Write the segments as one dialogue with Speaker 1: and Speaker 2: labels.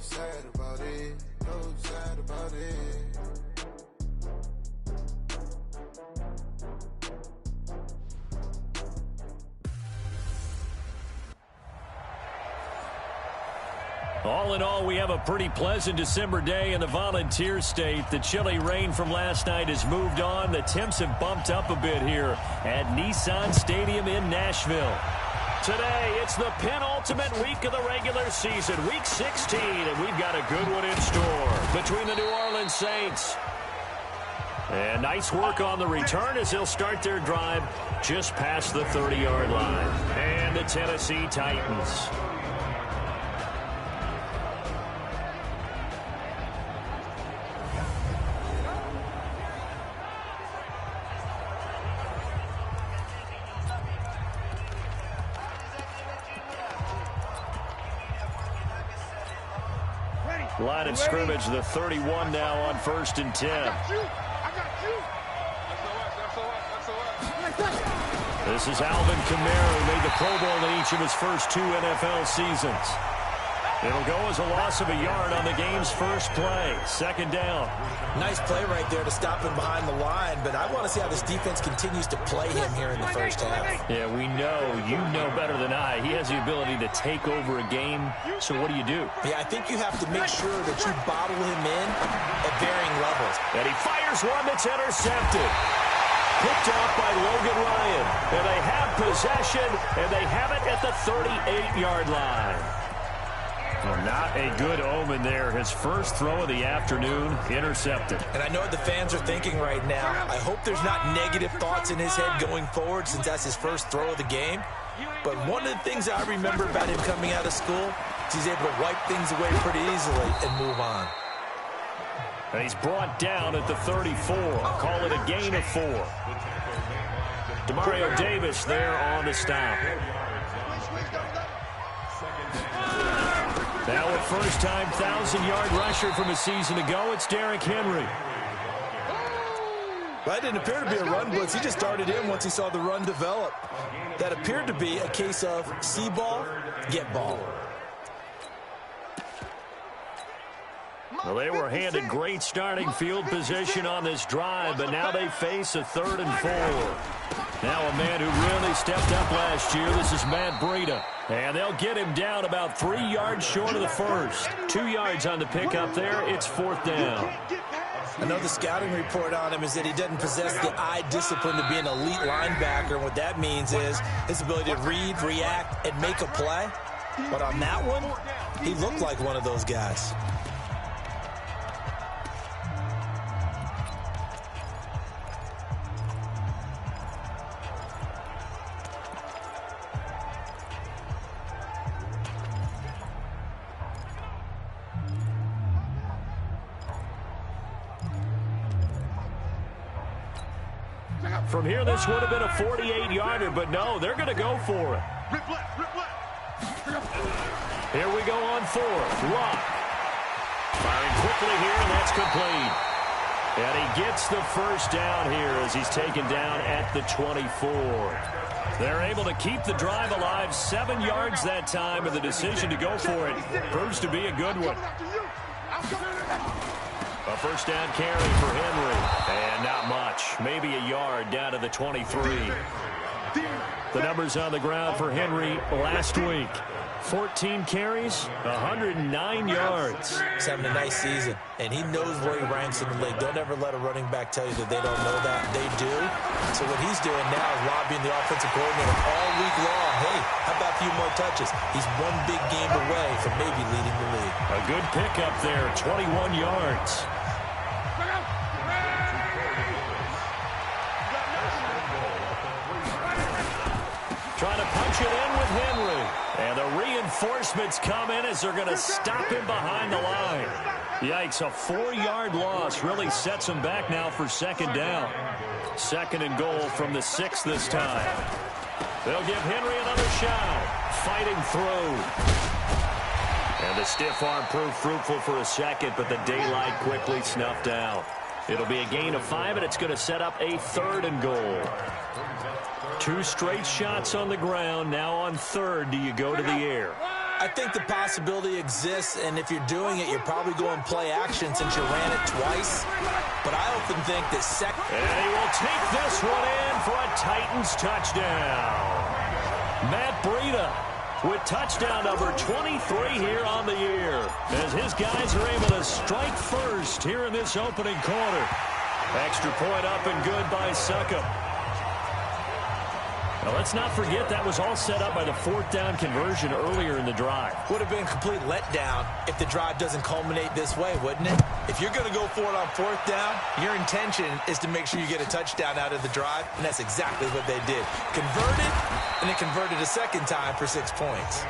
Speaker 1: sad about it, no sad about it.
Speaker 2: All in all, we have a pretty pleasant December day in the Volunteer State. The chilly rain from last night has moved on. The temps have bumped up a bit here at Nissan Stadium in Nashville. Today, it's the penultimate week of the regular season, Week 16, and we've got a good one in store between the New Orleans Saints. And nice work on the return as they'll start their drive just past the 30-yard line. And the Tennessee Titans. Line of scrimmage, the 31 now on 1st and 10. This is Alvin Kamara, who made the Pro Bowl in each of his first 2 NFL seasons. It'll go as a loss of a yard on the game's first play. 2nd down.
Speaker 3: Nice play right there to stop him behind the line, but I want to see how this defense continues to play him here in the first half.
Speaker 2: Yeah, we know, you know better than I. He has the ability to take over a game, so what do you do?
Speaker 3: Yeah, I think you have to make sure that you bottle him in at varying levels.
Speaker 2: And he fires one that's intercepted. Picked off by Logan Ryan. And they have possession, and they have it at the 38-yard line. Well, not a good omen there. His first throw of the afternoon, intercepted.
Speaker 3: And I know what the fans are thinking right now. I hope there's not negative thoughts in his head going forward since that's his first throw of the game. But one of the things I remember about him coming out of school is he's able to wipe things away pretty easily and move on.
Speaker 2: And he's brought down at the 34. Call it a gain of 4. Demario Davis there on the stop. Now a first-time 1,000-yard rusher from a season ago, it's Derrick Henry.
Speaker 3: That didn't appear to be a run blitz. He just darted in once he saw the run develop. That appeared to be a case of see ball, get ball.
Speaker 2: Well, they were handed great starting field position on this drive, but now they face a 3rd and 4. Now a man who really stepped up last year. This is Matt Breida. And they'll get him down about 3 yards short of the first. 2 yards on the pickup there. It's 4th down.
Speaker 3: I know the scouting report on him is that he doesn't possess the eye discipline to be an elite linebacker. And what that means is his ability to read, react, and make a play. But on that one, he looked like one of those guys.
Speaker 2: From here, this would have been a 48-yarder, but no, they're going to go for it. Here we go on 4th. Luck. Firing quickly here, and that's complete. And he gets the first down here as he's taken down at the 24. They're able to keep the drive alive, 7 yards that time, and the decision to go for it proves to be a good one. A first down carry for Henry, and not much. Maybe a yard down to the 23. The numbers on the ground for Henry last week. 14 carries, 109 yards.
Speaker 3: He's having a nice season, and he knows where he ranks in the league. Don't ever let a running back tell you that they don't know that. They do. So what he's doing now is lobbying the offensive coordinator all week long. Hey, how about a few more touches? He's one big game away from maybe leading the league.
Speaker 2: A good pickup there, 21 yards. Trying to punch it in with Henry. And the reinforcements come in as they're going to stop him behind the line. Yikes, a 4-yard loss really sets him back now for 2nd down. 2nd and goal from the 6 this time. They'll give Henry another shot. Fighting through. And the stiff arm proved fruitful for a second, but the daylight quickly snuffed out. It'll be a gain of 5, and it's going to set up a 3rd and goal. 2 straight shots on the ground. Now on 3rd, do you go to the air?
Speaker 3: I think the possibility exists, and if you're doing it, you're probably going play action since you ran it twice. But I often think that
Speaker 2: And he will take this one in for a Titans touchdown. Matt Breida with touchdown number 23 here on the year, as his guys are able to strike first here in this opening quarter. Extra point up and good by Succop. Now, let's not forget that was all set up by the fourth down conversion earlier in the drive.
Speaker 3: Would have been a complete letdown if the drive doesn't culminate this way, wouldn't it? If you're going to go for it on fourth down, your intention is to make sure you get a touchdown out of the drive, and that's exactly what they did. Converted, and it converted a second time for 6 points.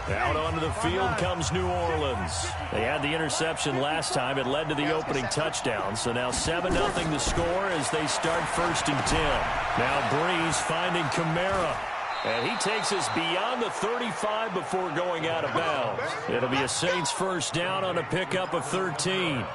Speaker 2: Out onto the field comes New Orleans. They had the interception last time. It led to the opening touchdown. So now 7-0 the score as they start 1st and 10. Now Breeze finding Kamara. And he takes us beyond the 35 before going out of bounds. It'll be a Saints first down on a pickup of 13.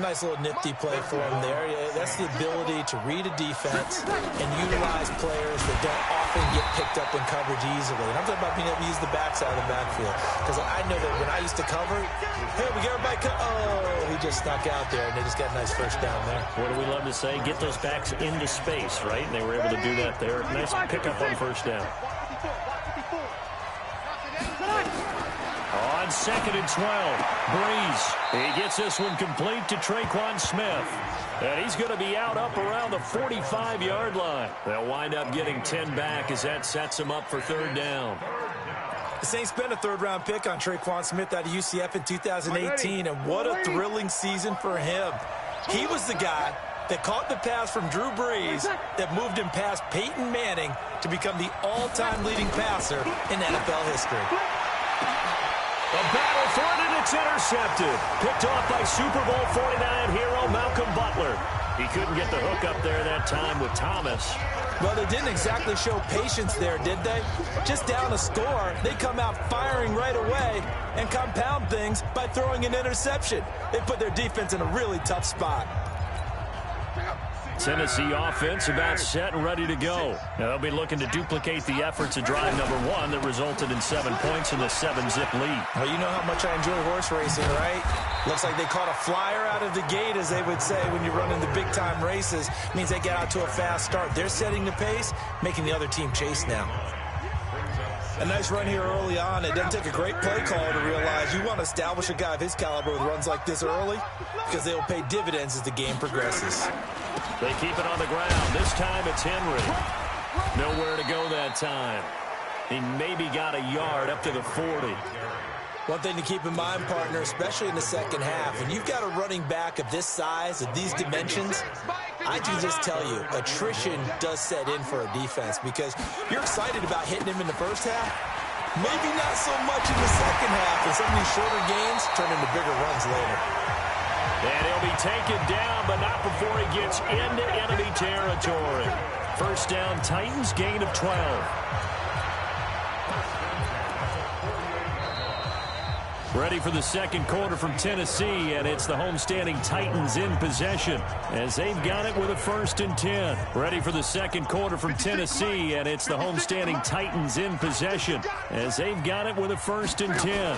Speaker 3: Nice little nifty play for him there. That's the ability to read a defense and utilize players that don't often get picked up in coverage easily. And I'm talking about being able to use the backside of the backfield. Because I know that when I used to cover, hey, we get everybody oh, he just snuck out there, and they just got a nice first down there.
Speaker 2: What do we love to say? Get those backs into space, right? And they were able to do that there. Nice pickup on first down. On 2nd and 12, Breeze. He gets this one complete to Tre'Quan Smith. And he's going to be out up around the 45-yard line. They'll wind up getting 10 back as that sets him up for 3rd down.
Speaker 3: The Saints spent a 3rd-round pick on Tre'Quan Smith out of UCF in 2018, and what a thrilling season for him. He was the guy that caught the pass from Drew Brees that moved him past Peyton Manning to become the all-time leading passer in NFL history.
Speaker 2: A battle for it, and it's intercepted. Picked off by Super Bowl 49 hero Malcolm Butler. He couldn't get the hook up there that time with Thomas.
Speaker 3: Well, they didn't exactly show patience there, did they? Just down a score, they come out firing right away and compound things by throwing an interception. They put their defense in a really tough spot.
Speaker 2: Tennessee offense about set and ready to go. Now they'll be looking to duplicate the efforts of drive number 1 that resulted in 7 points in the 7-zip lead.
Speaker 3: Well, you know how much I enjoy horse racing, right? Looks like they caught a flyer out of the gate, as they would say, when you run into big-time races. It means they get out to a fast start. They're setting the pace, making the other team chase now. A nice run here early on. It doesn't take a great play caller to realize you want to establish a guy of his caliber with runs like this early, because they will pay dividends as the game progresses.
Speaker 2: They keep it on the ground. This time it's Henry. Nowhere to go that time. He maybe got a yard up to the 40.
Speaker 3: One thing to keep in mind, partner, especially in the second half, when you've got a running back of this size, of these dimensions, I can just tell you, attrition does set in for a defense, because you're excited about hitting him in the first half, maybe not so much in the second half, and some of these shorter gains turn into bigger runs later.
Speaker 2: And he'll be taken down, but not before he gets into enemy territory. First down, Titans, gain of 12. Ready for the second quarter from Tennessee, and it's the homestanding Titans in possession as they've got it with a 1st and 10. Ready for the second quarter from Tennessee, and it's the homestanding Titans in possession as they've got it with a 1st and 10.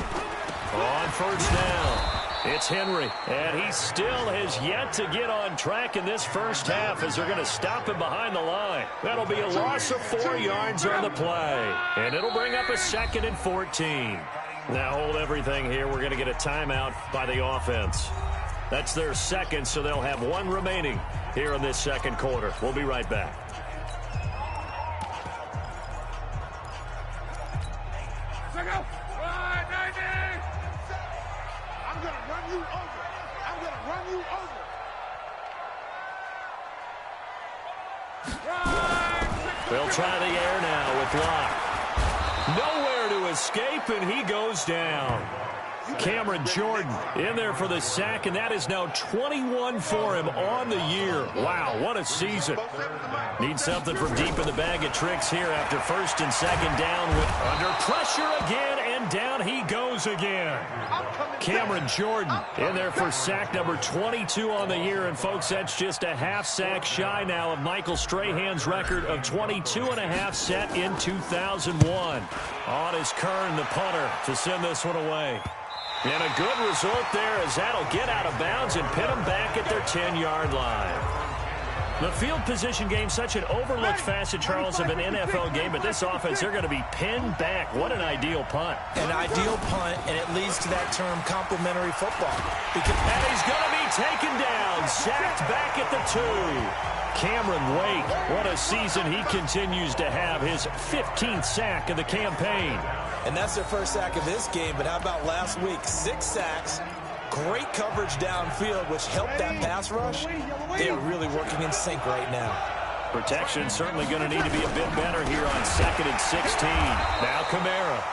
Speaker 2: On first down, it's Henry, and he still has yet to get on track in this first half as they're going to stop him behind the line. That'll be a loss of 4 yards on the play, and it'll bring up a 2nd and 14. Now hold everything here. We're going to get a timeout by the offense. That's their second, so they'll have 1 remaining here in this second quarter. We'll be right back.
Speaker 1: I'm going to run you over. I'm going to run you over.
Speaker 2: They'll try the air now with Locke. Nowhere to escape, and he goes down. Cameron Jordan in there for the sack, and that is now 21 for him on the year. Wow, what a season. Needs something from deep in the bag of tricks here after 1st and 2nd down. Under pressure again, and And down he goes again. Cameron Jordan in there for sack number 22 on the year. And, folks, that's just a half sack shy now of Michael Strahan's record of 22.5 set in 2001. On is Kern, the punter, to send this one away. And a good result there as that'll get out of bounds and pin them back at their 10-yard line. The field position game, such an overlooked facet, Charles, of an NFL game, but this offense, they're going to be pinned back. What an ideal punt.
Speaker 3: An ideal punt, and it leads to that term complementary football.
Speaker 2: And he's going to be taken down, sacked back at the 2. Cameron Wake, what a season he continues to have, his 15th sack of the campaign.
Speaker 3: And that's their first sack of this game, but how about last week? 6 sacks. Great coverage downfield, which helped that pass rush. They are really working in sync right now.
Speaker 2: Protection certainly going to need to be a bit better here on 2nd and 16. Now Kamara.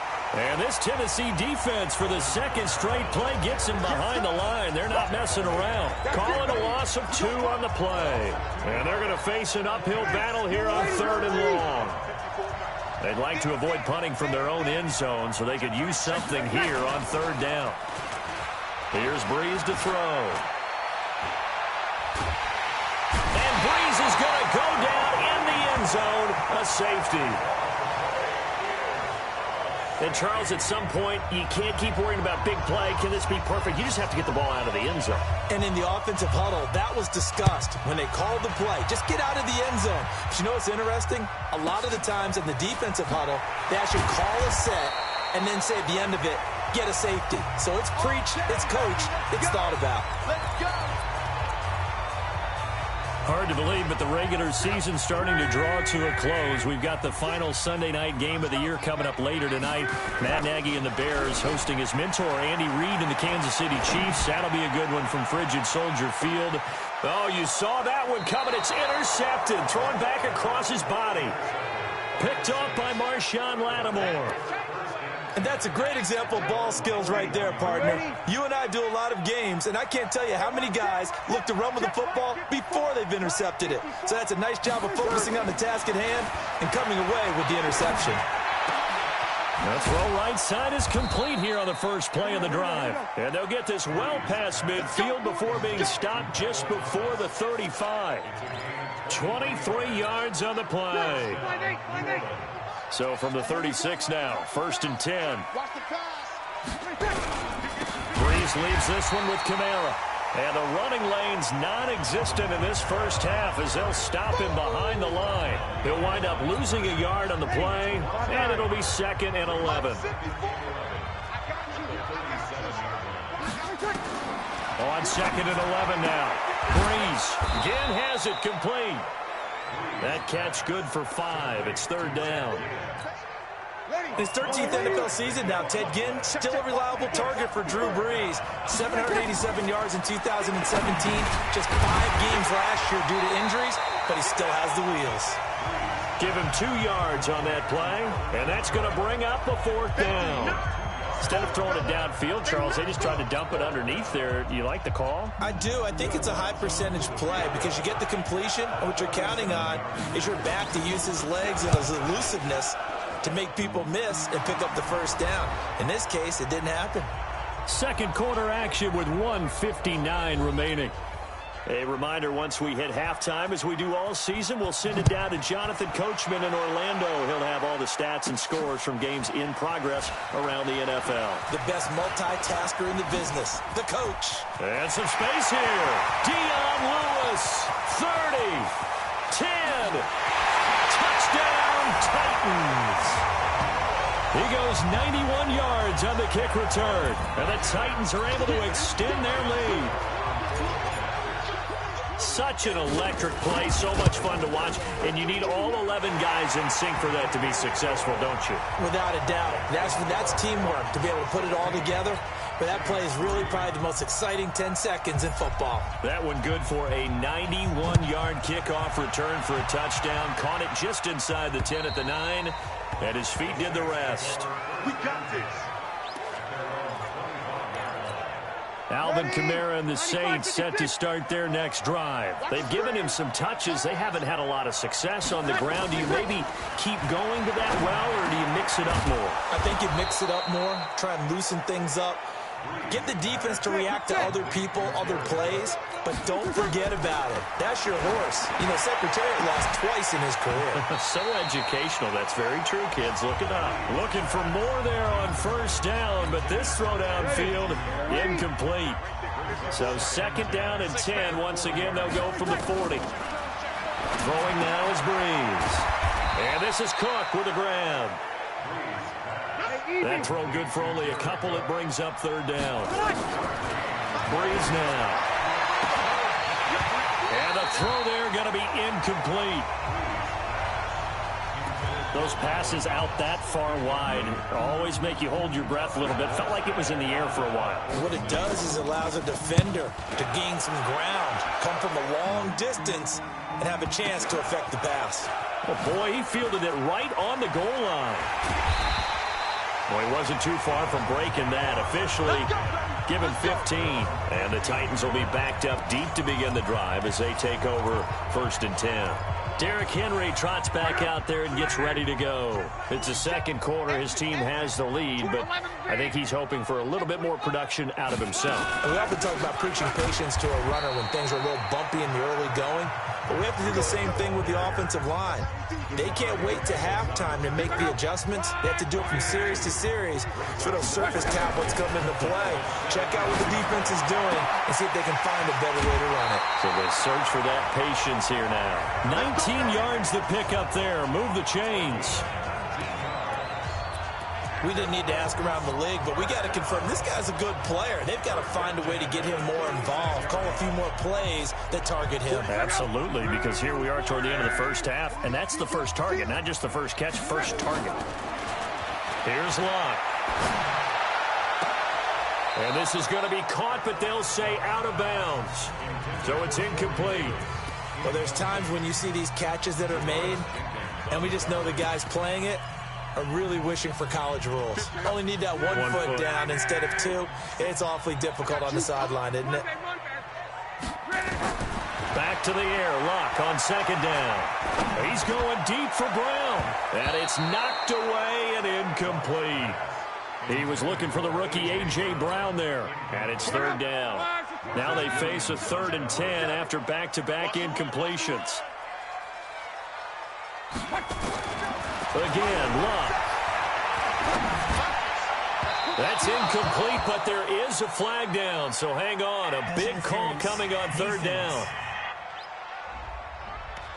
Speaker 2: And this Tennessee defense for the second straight play gets him behind the line. They're not messing around. Calling a loss of 2 on the play. And they're going to face an uphill battle here on 3rd and long. They'd like to avoid punting from their own end zone so they could use something here on 3rd down. Here's Breeze to throw. And Breeze is going to go down in the end zone, a safety. And, Charles, at some point, you can't keep worrying about big play. Can this be perfect? You just have to get the ball out of the end zone.
Speaker 3: And in the offensive huddle, that was discussed when they called the play. Just get out of the end zone. But you know what's interesting? A lot of the times in the defensive huddle, they actually call a set and then say at the end of it, get a safety. So it's preached, it's coached, it's thought about.
Speaker 1: Let's go.
Speaker 2: Hard to believe, but the regular season's starting to draw to a close. We've got the final Sunday night game of the year coming up later tonight. Matt Nagy and the Bears hosting his mentor, Andy Reid, and the Kansas City Chiefs. That'll be a good one from Frigid Soldier Field. Oh, you saw that one coming. It's intercepted, thrown back across his body. Picked off by Marshawn Lattimore.
Speaker 3: And that's a great example of ball skills right there, partner. You and I do a lot of games, and I can't tell you how many guys look to run with the football before they've intercepted it. So that's a nice job of focusing on the task at hand and coming away with the interception.
Speaker 2: The throw right side is complete here on the first play of the drive. And they'll get this well past midfield before being stopped just before the 35. 23 yards on the play. So from the 36 now, 1st and 10. Breeze leaves this one with Kamara. And the running lane's non-existent in this first half as they'll stop him behind the line. He'll wind up losing a yard on the play, and it'll be 2nd and 11. On 2nd and 11 now. Breeze again has it complete. That catch good for 5. It's 3rd down.
Speaker 3: His 13th NFL season now, Ted Ginn, still a reliable target for Drew Brees. 787 yards in 2017, just 5 games last year due to injuries, but he still has the wheels.
Speaker 2: Give him 2 yards on that play, and that's going to bring up a 4th down. Instead of throwing it downfield, Charles, they just tried to dump it underneath there. You like the call?
Speaker 3: I do. I think it's a high percentage play because you get the completion, and what you're counting on is your back to use his legs and his elusiveness to make people miss and pick up the 1st down. In this case, it didn't happen.
Speaker 2: Second quarter action with 1:59 remaining. A reminder, once we hit halftime, as we do all season, we'll send it down to Jonathan Coachman in Orlando. He'll have all the stats and scores from games in progress around the NFL.
Speaker 3: The best multitasker in the business, the coach.
Speaker 2: And some space here. Dion Lewis, 30, 10, touchdown Titans. He goes 91 yards on the kick return, and the Titans are able to extend their lead. Such an electric play, so much fun to watch, and you need all 11 guys in sync for that to be successful, don't you?
Speaker 3: Without a doubt. That's teamwork, to be able to put it all together. But that play is really probably the most exciting 10 seconds in football.
Speaker 2: That one good for a 91-yard kickoff return for a touchdown. Caught it just inside the 10 at the 9, and his feet did the rest.
Speaker 1: We got this.
Speaker 2: Alvin Kamara and the Saints set to start their next drive. They've given him some touches. They haven't had a lot of success on the ground. Do you maybe keep going to that well, or do you mix it up more?
Speaker 3: I think you mix it up more, try and loosen things up. Get the defense to react to other people, other plays, but don't forget about it. That's your horse. You know, Secretariat lost twice in his career.
Speaker 2: So educational. That's very true, kids. Look it up. Looking for more there on first down, but this throw downfield, incomplete. So second down and 10. Once again, they'll go from the 40. Throwing now is Breeze. And this is Cook with a grab. That throw good for only a couple. It brings up third down. Breeze now. And the throw there going to be incomplete. Those passes out that far wide always make you hold your breath a little bit. Felt like it was in the air for a while.
Speaker 3: What it does is it allows a defender to gain some ground, come from a long distance, and have a chance to affect the pass.
Speaker 2: Oh, boy, he fielded it right on the goal line. Well, he wasn't too far from breaking that. Officially given 15. And the Titans will be backed up deep to begin the drive as they take over first and 10. Derrick Henry trots back out there and gets ready to go. It's the second quarter. His team has the lead, but I think he's hoping for a little bit more production out of himself.
Speaker 3: And we often talk about preaching patience to a runner when things are a little bumpy in the early going, but we have to do the same thing with the offensive line. They can't wait to halftime to make the adjustments. They have to do it from series to series so those surface tablets come into play. Check out what the defense is doing and see if they can find a better way to run it.
Speaker 2: So they search for that patience here now. 19 yards the pick up there. Move the chains.
Speaker 3: We didn't need to ask around the league, but we got to confirm this guy's a good player. They've got to find a way to get him more involved, call a few more plays that target him.
Speaker 2: Absolutely, because here we are toward the end of the first half, and that's the first target, not just the first catch, first target. Here's Locke. And this is going to be caught, but they'll say out of bounds. So it's incomplete.
Speaker 3: Well, there's times when you see these catches that are made, and we just know the guys playing it are really wishing for college rules. Only need that one foot down instead of two. It's awfully difficult on the sideline, isn't it?
Speaker 2: Back to the air. Locke on second down. He's going deep for Brown. And it's knocked away and incomplete. He was looking for the rookie A.J. Brown there. And it's third down. Now they face a 3rd and 10 after back-to-back incompletions. Again, Locke. That's incomplete, but there is a flag down, so hang on. A big call coming on third down.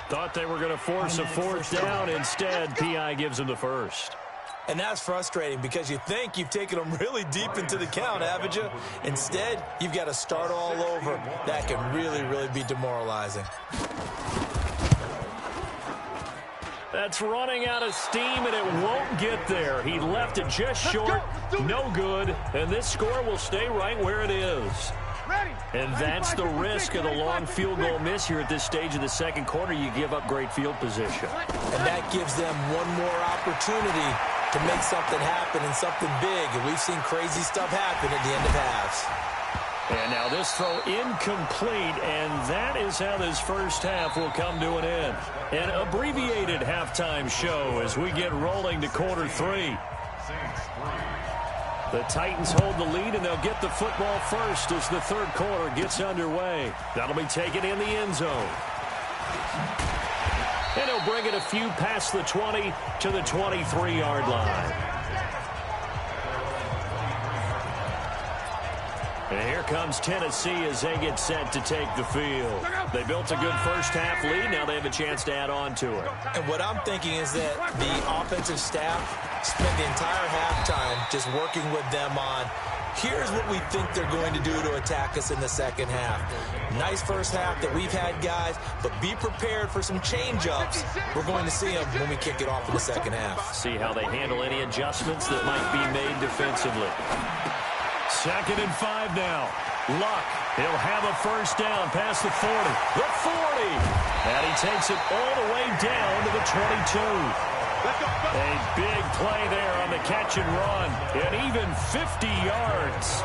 Speaker 2: Thought they were going to force a fourth down. Instead, P.I. gives them the first.
Speaker 3: And that's frustrating because you think you've taken them really deep into the count, haven't you? Instead, you've got to start all over. That can really, really be demoralizing.
Speaker 2: That's running out of steam, and it won't get there. He left it just short. No good. And this score will stay right where it is. And that's the risk of the long field goal miss here at this stage of the second quarter. You give up great field position.
Speaker 3: And that gives them one more opportunity to make something happen and something big. And we've seen crazy stuff happen at the end of halves.
Speaker 2: And now this throw incomplete, and that is how this first half will come to an end. An abbreviated halftime show as we get rolling to quarter 3. The Titans hold the lead, and they'll get the football first as the third quarter gets underway. That'll be taken in the end zone. And he'll bring it a few past the 20 to the 23-yard line. And here comes Tennessee as they get set to take the field. They built a good first-half lead. Now they have a chance to add on to it.
Speaker 3: And what I'm thinking is that the offensive staff spent the entire halftime just working with them on, here's what we think they're going to do to attack us in the second half. Nice first half that we've had, guys, but be prepared for some change-ups. We're going to see them when we kick it off in the second half.
Speaker 2: See how they handle any adjustments that might be made defensively. 2nd and 5 now. Luck. He'll have a first down past the 40. The 40. And he takes it all the way down to the 22. A big play there on the catch and run. And even 50 yards.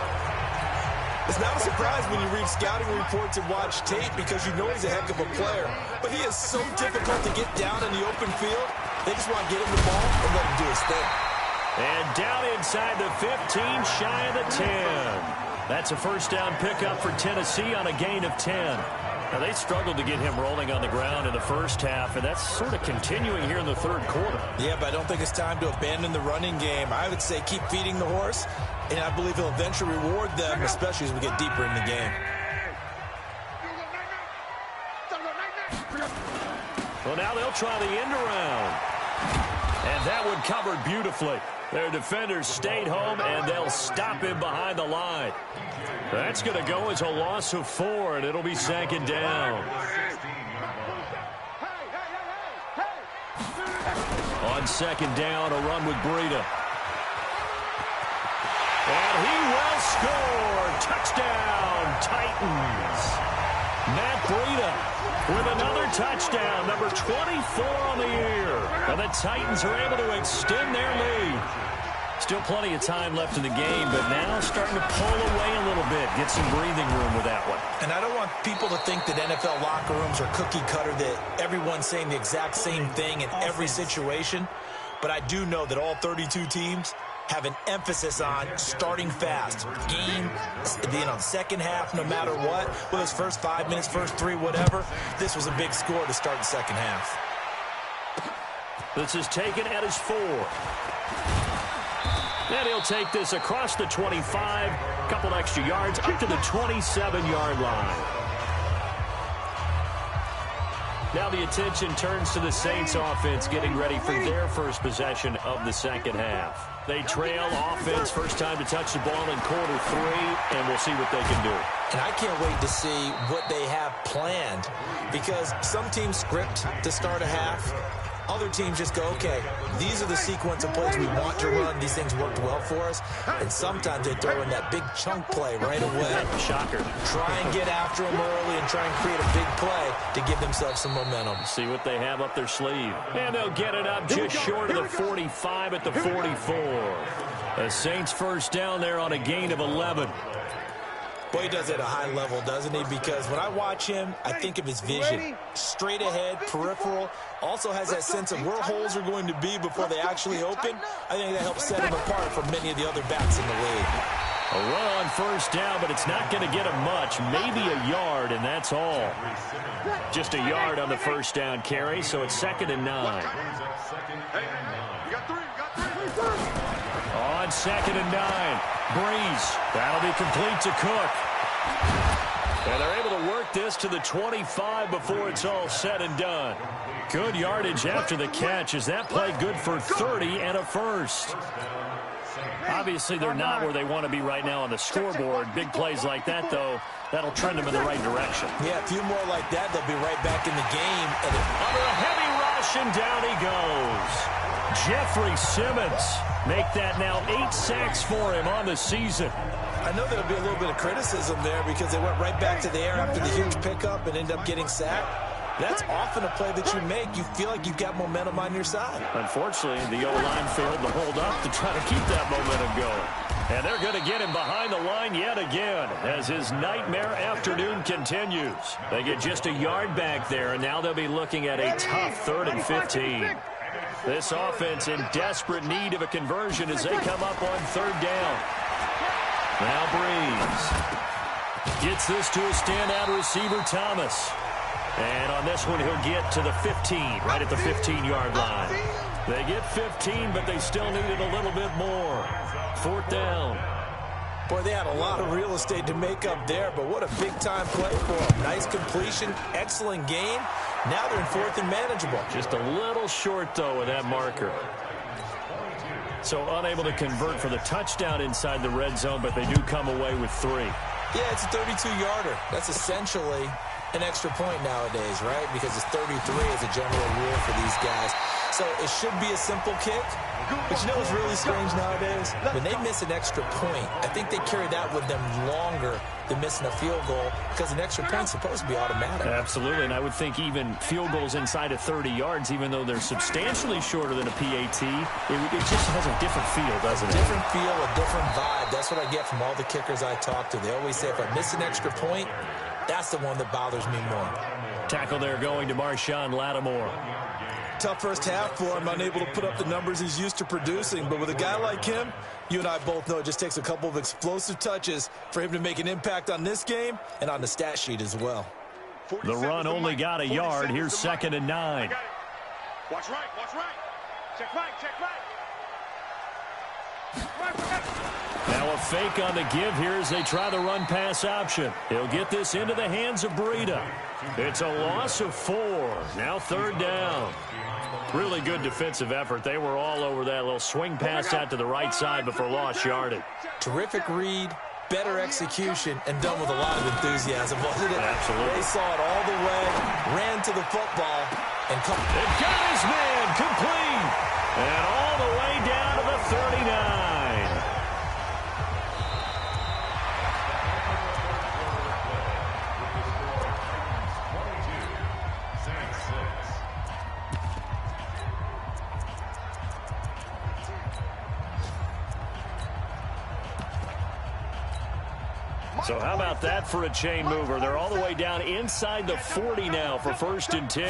Speaker 3: It's not a surprise when you read scouting reports and watch tape because you know he's a heck of a player. But he is so difficult to get down in the open field. They just want to get him the ball and let him do his thing.
Speaker 2: And down inside the 15, shy of the 10. That's a first down pickup for Tennessee on a gain of 10. Now, they struggled to get him rolling on the ground in the first half, and that's sort of continuing here in the third quarter.
Speaker 3: Yeah, but I don't think it's time to abandon the running game. I would say keep feeding the horse, and I believe he'll eventually reward them, especially as we get deeper in the game.
Speaker 2: Well, now they'll try the end around. And that one covered beautifully. Their defenders stayed home, and they'll stop him behind the line. That's going to go as a loss of 4, and it'll be second down. On second down, a run with Breida. And he will score. Touchdown, Titans. Matt Breida with another touchdown, number 24 on the year. And the Titans are able to extend their lead. Still plenty of time left in the game, but now starting to pull away a little bit, get some breathing room with that one.
Speaker 3: And I don't want people to think that NFL locker rooms are cookie cutter, that everyone's saying the exact same thing in every situation. But I do know that all 32 teams have an emphasis on starting fast. Game, second half, no matter what. Whether it's first 5 minutes, first 3, whatever. This was a big score to start the second half.
Speaker 2: This is taken at his 4. And he'll take this across the 25, couple extra yards, up to the 27-yard line. Now the attention turns to the Saints offense getting ready for their first possession of the second half. They trail offense, first time to touch the ball in quarter 3, and we'll see what they can do.
Speaker 3: And I can't wait to see what they have planned, because some teams script to start a half. Other teams just go, okay, these are the sequence of plays we want to run. These things worked well for us. And sometimes they throw in that big chunk play right away.
Speaker 2: Shocker.
Speaker 3: Try and get after them early and try and create a big play to give themselves some momentum.
Speaker 2: See what they have up their sleeve. And they'll get it up just short of the 45 at the 44. The Saints first down there on a gain of 11.
Speaker 3: Boy, he does it at a high level, doesn't he? Because when I watch him, I think of his vision. Straight ahead, peripheral. Also has that sense of where holes are going to be before they actually open. I think that helps set him apart from many of the other backs in the league.
Speaker 2: A run on first down, but it's not going to get him much. Maybe a yard, and that's all. Just a yard on the first down carry, so it's 2nd and 9. On 2nd and 9, Breeze. That'll be complete to Cook. And they're able to work this to the 25 before it's all said and done. Good yardage after the catch. Is that play good for 30 and a first? Obviously, they're not where they want to be right now on the scoreboard. Big plays like that, though, that'll trend them in the right direction.
Speaker 3: Yeah, a few more like that, they'll be right back in the game. And
Speaker 2: under a heavy rush, and down he goes. Jeffrey Simmons make that now 8 sacks for him on the season.
Speaker 3: I know there'll be a little bit of criticism there because they went right back to the air after the huge pickup and ended up getting sacked. That's often a play that you make. You feel like you've got momentum on your side.
Speaker 2: Unfortunately, the O-line failed to hold up to try to keep that momentum going. And they're going to get him behind the line yet again as his nightmare afternoon continues. They get just a yard back there, and now they'll be looking at a tough 3rd and 15. This offense in desperate need of a conversion as they come up on 3rd down. Now Breeze gets this to a standout receiver, Thomas. And on this one, he'll get to the 15, right at the 15-yard line. They get 15, but they still needed a little bit more. 4th down.
Speaker 3: Boy, they had a lot of real estate to make up there, but what a big-time play for them. Nice completion, excellent game. Now they're in 4th and manageable.
Speaker 2: Just a little short, though, with that marker. So unable to convert for the touchdown inside the red zone, but they do come away with 3.
Speaker 3: Yeah, it's a 32-yarder. That's essentially an extra point nowadays, right? Because it's 33 as a general rule for these guys. So it should be a simple kick. But you know what's really strange nowadays? When they miss an extra point, I think they carry that with them longer than missing a field goal because an extra point's supposed to be automatic.
Speaker 2: Absolutely, and I would think even field goals inside of 30 yards, even though they're substantially shorter than a PAT, it just has a different feel, doesn't it?
Speaker 3: Different feel, a different vibe. That's what I get from all the kickers I talk to. They always say if I miss an extra point, that's the one that bothers me more.
Speaker 2: Tackle there going to Marshawn Lattimore.
Speaker 3: Tough first half for him, unable to put up the numbers he's used to producing. But with a guy like him, you and I both know it just takes a couple of explosive touches for him to make an impact on this game and on the stat sheet as well.
Speaker 2: The run only got a yard. Here's 2nd and 9.
Speaker 4: Watch right, watch right. Check right, check right.
Speaker 2: Now a fake on the give here as they try the run-pass option. He'll get this into the hands of Breida. It's a loss of 4. Now 3rd down. Really good defensive effort. They were all over that little swing pass out to the right side before lost yardage.
Speaker 3: Terrific read, better execution, and done with a lot of enthusiasm, wasn't it?
Speaker 2: Absolutely.
Speaker 3: They saw it all the way, ran to the football, and
Speaker 2: it got his man complete. And all the way down to the 39. So how about that for a chain mover? They're all the way down inside the 40 now for 1st and 10.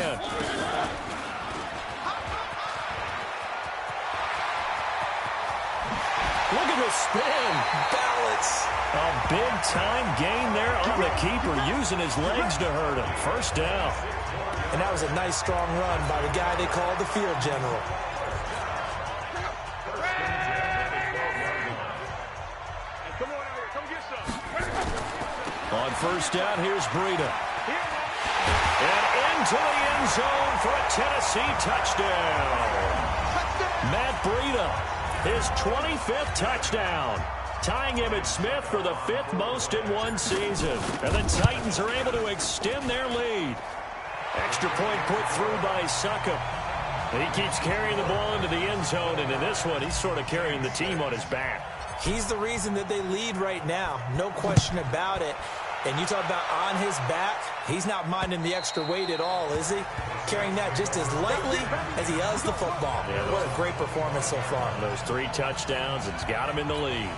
Speaker 2: Look at the spin.
Speaker 3: balance.
Speaker 2: A big-time gain there on the keeper, using his legs to hurt him. 1st down.
Speaker 3: And that was a nice, strong run by the guy they called the field general.
Speaker 2: On 1st down, here's Breida. And into the end zone for a Tennessee touchdown. Matt Breida, his 25th touchdown, tying Emmitt Smith for the 5th most in one season. And the Titans are able to extend their lead. Extra point put through by Succop. And he keeps carrying the ball into the end zone, and in this one, he's sort of carrying the team on his back.
Speaker 3: He's the reason that they lead right now, no question about it. And you talk about on his back, he's not minding the extra weight at all, is he? Carrying that just as lightly as he does the football.
Speaker 2: Yeah,
Speaker 3: what a great performance so far.
Speaker 2: Those 3 touchdowns, it's got him in the lead.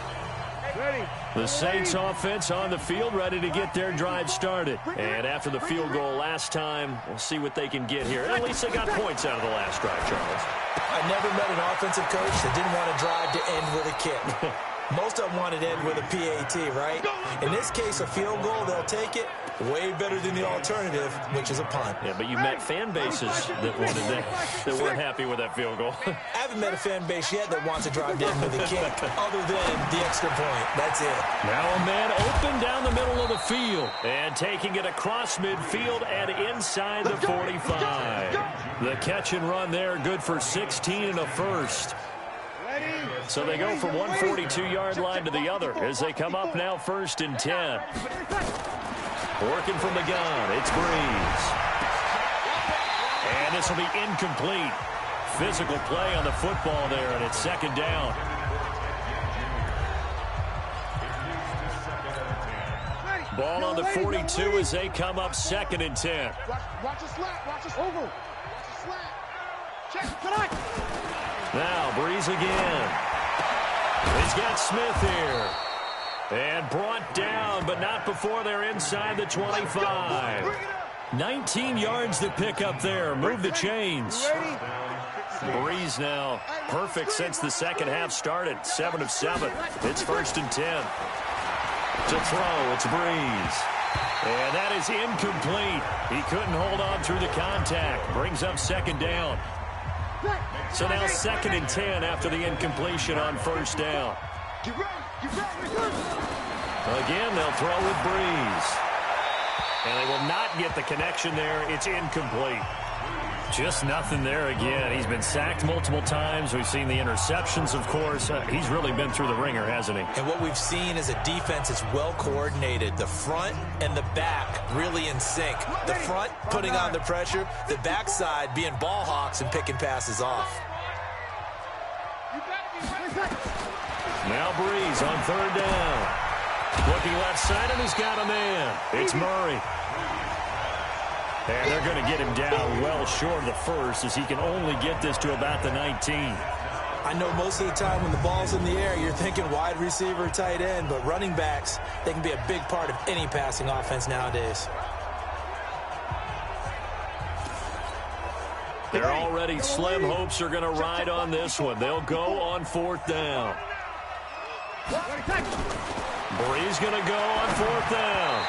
Speaker 2: The Saints offense on the field, ready to get their drive started. And after the field goal last time, we'll see what they can get here. At least they got points out of the last drive, Charles.
Speaker 3: I never met an offensive coach that didn't want to drive to end with a kick. Most of them wanted to end with a PAT, right? In this case, a field goal, they'll take it. Way better than the alternative, which is a punt.
Speaker 2: Yeah, but you met fan bases that wanted that weren't happy with that field goal.
Speaker 3: I haven't met a fan base yet that wants to drive to end with a kick other than the extra point. That's it.
Speaker 2: Now a man open down the middle of the field and taking it across midfield and inside the 45. The catch and run there, good for 16 and a first. So they go from one 42-yard line to the other as they come up now 1st and 10. Working from the gun, it's Breeze. And this will be incomplete. Physical play on the football there, and it's 2nd down. Ball on the 42 as they come up 2nd and 10.
Speaker 4: Watch us slat, watch us over. Watch us slat. Check, tonight.
Speaker 2: Now, Breeze again. He's got Smith here. And brought down, but not before they're inside the 25. 19 yards to pick up there. Move the chains. Breeze now perfect since the second half started. 7 of 7. It's 1st and 10. To throw, it's Breeze. And that is incomplete. He couldn't hold on through the contact. Brings up 2nd down. So now 2nd and 10 after the incompletion on 1st down. Again, they'll throw with Breeze. And they will not get the connection there. It's incomplete. Just nothing there again. He's been sacked multiple times. We've seen the interceptions, of course. He's really been through the ringer, hasn't he?
Speaker 3: And what we've seen is a defense that's well coordinated. The front and the back really in sync. The front putting on the pressure, the backside being ball hawks and picking passes off.
Speaker 2: Now Breeze on third down. Looking left side, and he's got a man. It's Murray. And they're going to get him down well short of the first, as he can only get this to about the 19.
Speaker 3: I know most of the time when the ball's in the air, you're thinking wide receiver, tight end, but running backs, they can be a big part of any passing offense nowadays.
Speaker 2: They're already slim hopes are going to ride on this one. They'll go on fourth down. Breeze going to go on fourth down.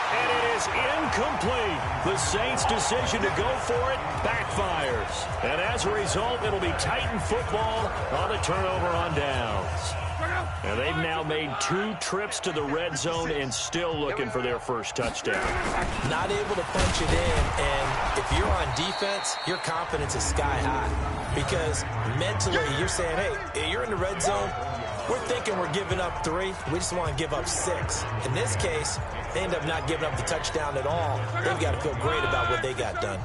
Speaker 2: And it is incomplete. The Saints' decision to go for it backfires. And as a result, it'll be Titan football on the turnover on downs. And they've now made 2 trips to the red zone and still looking for their first touchdown.
Speaker 3: Not able to punch it in, and if you're on defense, your confidence is sky high. Because mentally, you're saying, hey, you're in the red zone. We're thinking we're giving up 3. We just want to give up 6. In this case, they end up not giving up the touchdown at all. They've got to feel great about what they got done.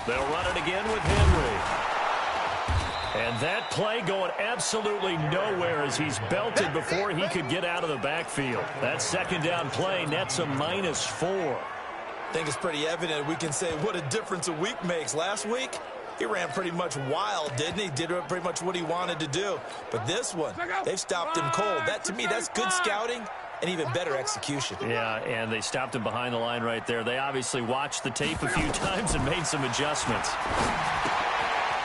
Speaker 2: They'll run it again with Henry. And that play going absolutely nowhere as he's belted before he could get out of the backfield. That second down play nets a -4.
Speaker 3: I think it's pretty evident we can say what a difference a week makes. Last week, he ran pretty much wild, didn't he? Did pretty much what he wanted to do. But this one, they've stopped him cold. That, to me, that's good scouting and even better execution.
Speaker 2: Yeah, and they stopped him behind the line right there. They obviously watched the tape a few times and made some adjustments.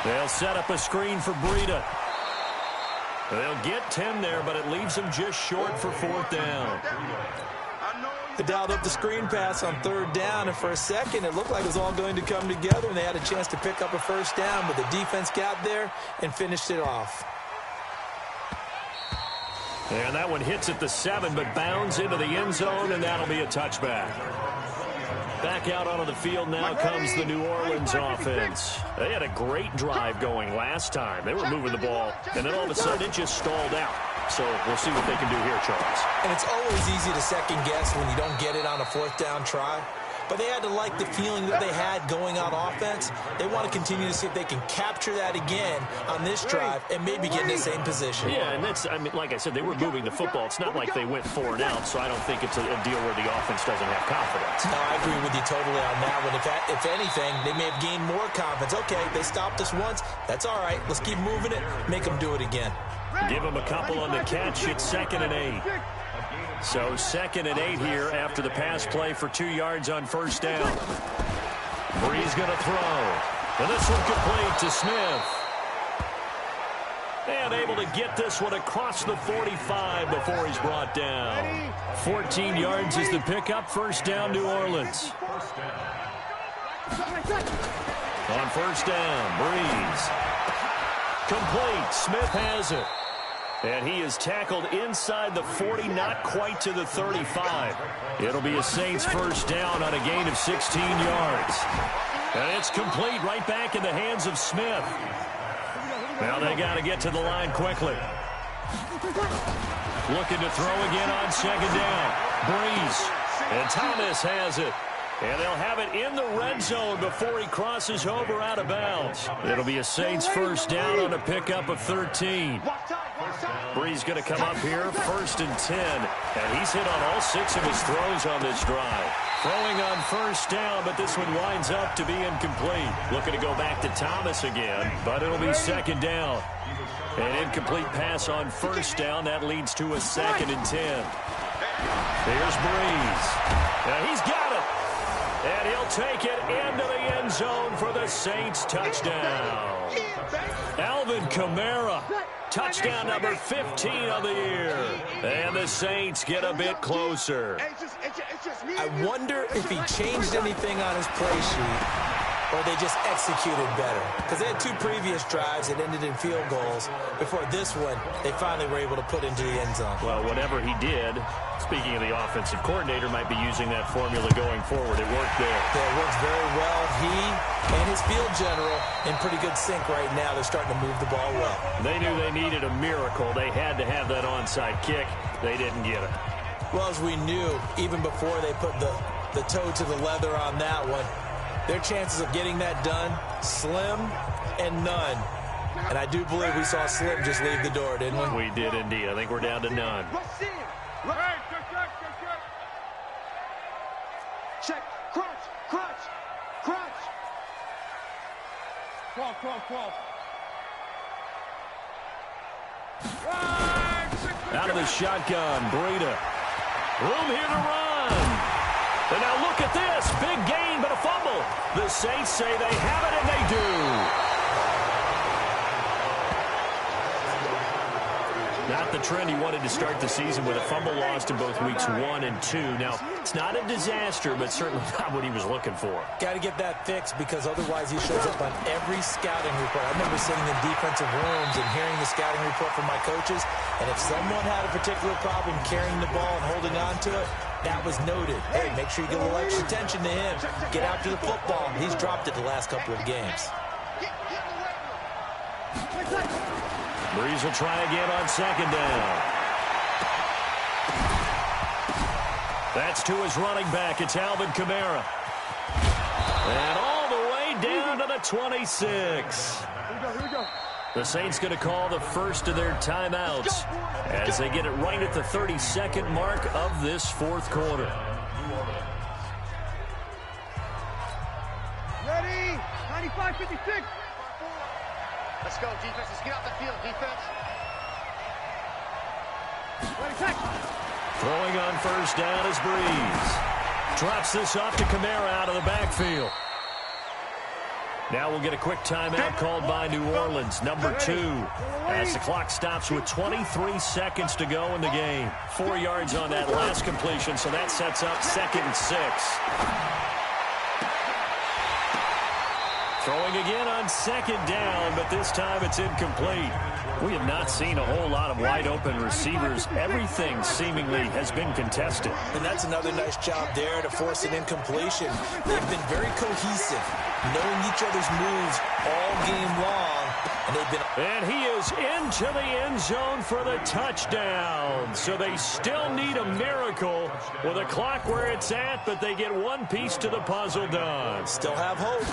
Speaker 2: They'll set up a screen for Breida. They'll get 10 there, but it leaves them just short for fourth down.
Speaker 3: They dialed up the screen pass on third down, and for a second, it looked like it was all going to come together, and they had a chance to pick up a first down, but the defense got there and finished it off.
Speaker 2: And that one hits at the 7, but bounds into the end zone, and that'll be a touchback. Back out onto the field now comes the New Orleans offense. They had a great drive going last time. They were moving the ball, and then all of a sudden it just stalled out. So we'll see what they can do here, Charles.
Speaker 3: And it's always easy to second guess when you don't get it on a fourth down try. But they had to like the feeling that they had going on offense. They want to continue to see if they can capture that again on this drive and maybe get in the same position.
Speaker 2: Yeah, and that's, I mean, like I said, they were moving the football. It's not like they went 4 and out, so I don't think it's a deal where the offense doesn't have confidence.
Speaker 3: No, I agree with you totally on that one. If anything, they may have gained more confidence. Okay, they stopped us once. That's all right. Let's keep moving it. Make them do it again.
Speaker 2: Give them a couple on the catch. It's 2nd and 8. So 2nd and 8 here after the pass play for 2 yards on first down. Breeze going to throw. And this one complete to Smith. And able to get this one across the 45 before he's brought down. 14 yards is the pickup. First down, New Orleans. On first down, Breeze. Complete. Smith has it. And he is tackled inside the 40, not quite to the 35. It'll be a Saints first down on a gain of 16 yards. And it's complete right back in the hands of Smith. Now they got to get to the line quickly. Looking to throw again on second down. Breeze. And Thomas has it. And they'll have it in the red zone before he crosses over out of bounds. It'll be a Saints first down on a pickup of 13. Breeze going to come up here, 1st and 10. And he's hit on all 6 of his throws on this drive. Throwing on first down, but this one winds up to be incomplete. Looking to go back to Thomas again, but it'll be 2nd down. An incomplete pass on first down. That leads to a 2nd and 10. Here's Breeze. And he's got it. And he'll take it into the end zone for the Saints touchdown. Alvin Kamara, touchdown number 15 of the year. And the Saints get a bit closer.
Speaker 3: I wonder if he changed anything on his play sheet or they just executed better? Because they had 2 previous drives that ended in field goals. Before this one, they finally were able to put into the end zone.
Speaker 2: Well, whatever he did, speaking of the offensive coordinator, might be using that formula going forward. It worked there.
Speaker 3: Yeah, it works very well. He and his field general in pretty good sync right now. They're starting to move the ball well.
Speaker 2: They knew they needed a miracle. They had to have that onside kick. They didn't get it.
Speaker 3: Well, as we knew, even before they put the toe to the leather on that one, their chances of getting that done, slim and none. And I do believe we saw Slim just leave the door, didn't we?
Speaker 2: We did indeed. I think we're down to none.
Speaker 4: Check. Crunch. Crunch. Crunch. Crawl.
Speaker 2: Out of the shotgun, Breida. Room here to run. And now look at this. Big gain, but a fumble. The Saints say they have it, and they do. Not the trend he wanted to start the season with a fumble lost in both weeks 1 and 2. Now, it's not a disaster, but certainly not what he was looking for.
Speaker 3: Got to get that fixed because otherwise he shows up on every scouting report. I remember sitting in defensive rooms and hearing the scouting report from my coaches, and if someone had a particular problem carrying the ball and holding on to it, that was noted. Hey, make sure you give a little extra attention to him. Get after the football. He's dropped it the last couple of games.
Speaker 2: Breeze will try again on 2nd down. That's to his running back. It's Alvin Kamara. And all the way down to the 26.
Speaker 4: Here we go.
Speaker 2: The Saints going to call the first of their timeouts as they get it right at the 32nd mark of this 4th quarter.
Speaker 4: Ready? 95-56.
Speaker 5: Let's go, defense. Let's get out the field, defense.
Speaker 4: Ready, check.
Speaker 2: Throwing on 1st down is Breeze. Drops this off to Kamara out of the backfield. Now we'll get a quick timeout called by New Orleans, number 2. As the clock stops with 23 seconds to go in the game. 4 yards on that last completion, so that sets up 2nd and 6. Throwing again on 2nd down, but this time it's incomplete. We have not seen a whole lot of wide-open receivers. Everything seemingly has been contested.
Speaker 3: And that's another nice job there to force an incompletion. They've been very cohesive, knowing each other's moves all game long.
Speaker 2: And he is into the end zone for the touchdown. So they still need a miracle with a clock where it's at, but they get one piece to the puzzle done.
Speaker 3: Still have hope.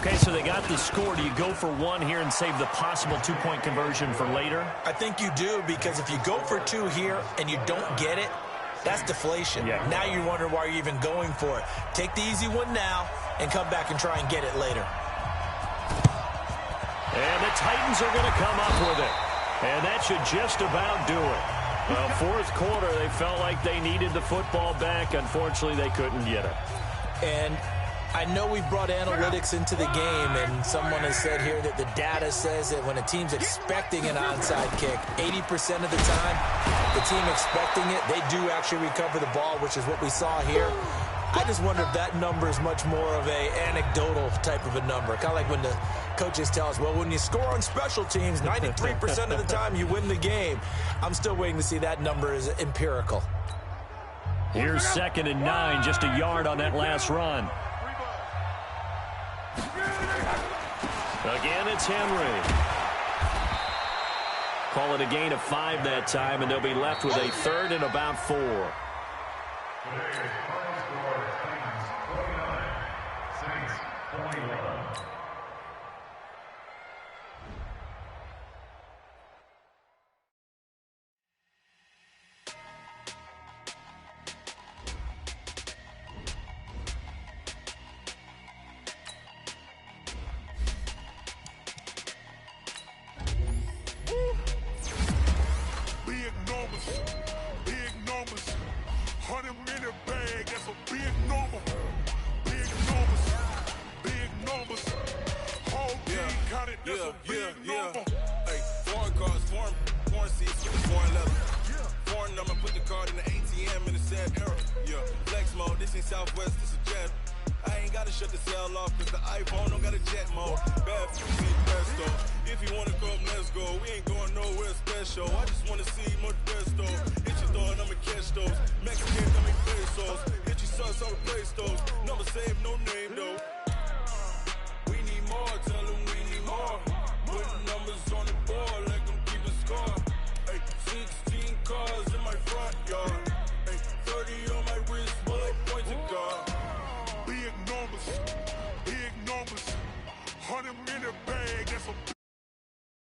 Speaker 2: Okay, so they got the score. Do you go for 1 here and save the possible 2-point conversion for later?
Speaker 3: I think you do, because if you go for 2 here and you don't get it, that's deflation.
Speaker 2: Yeah.
Speaker 3: Now you wonder why you're even going for it. Take the easy one now and come back and try and get it later.
Speaker 2: And the Titans are going to come up with it. And that should just about do it. Well, 4th quarter, they felt like they needed the football back. Unfortunately, they couldn't get it.
Speaker 3: And I know we've brought analytics into the game, and someone has said here that the data says that when a team's expecting an onside kick, 80% of the time, the team expecting it, they do actually recover the ball, which is what we saw here. I just wonder if that number is much more of a anecdotal type of a number. Kind of like when the coaches tell us, well, when you score on special teams, 93% of the time you win the game. I'm still waiting to see that number is empirical.
Speaker 2: Here's 2nd and 9, just a yard on that last run. Again, it's Henry. Call it a gain of 5 that time, and they'll be left with a 3rd and about 4.
Speaker 6: Southwest, this is Jeff. I ain't ain't gotta shut the cell off, cause the iPhone don't got a jet mode. Bad see presto. If you wanna come, let's go. We ain't going nowhere special. I just wanna see more Modesto. Hit your door and I'ma catch those. Mexicans, I make pesos. Hit your sus, I'll replace those. Number save, no name.